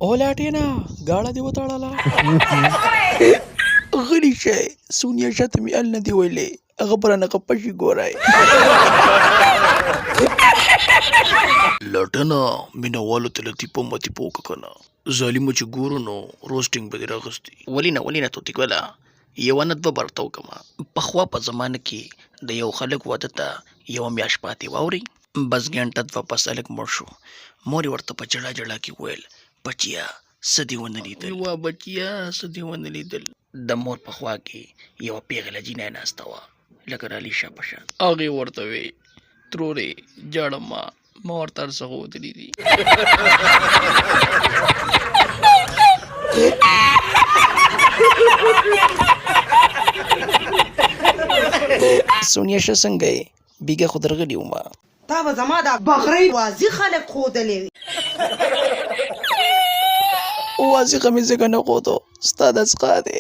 اولاټینا غاړه دی وتاړله غلی شي سونیا شاته مې ال نه دی ویلې هغه برانه قپشي ګورای لټنه مینوالو ته لطیفه مطیفه وکړه کنه ظالمه چې ګورو نو روسټینګ به دې راغستې ولې نه توتي ګله یوه نه دوه برته وکړمه پخوا په زمانه کې د یو خلک واده ته یوه میاشت پاتې واورئ بس ګنټه دوه پس هلک مړ شو مور یې ورته په جړا جړا کې وویل بچیا څه دې ونه لیدل وا بچیا څه دې ونه لیدل د مور په خوا کې یوه پیغله جینۍ ناسته وه لکه رالیشه په شان هغې ورته وې ترورې جاړم ما ورته هر څه ښودلي دي سونیا شه څنګه یې بیګه خو درغلي ومه تا به زما د بغرۍ واضح خلک ښودلې وي واضحه مې ځکه نه ښودو ستا د څښا دی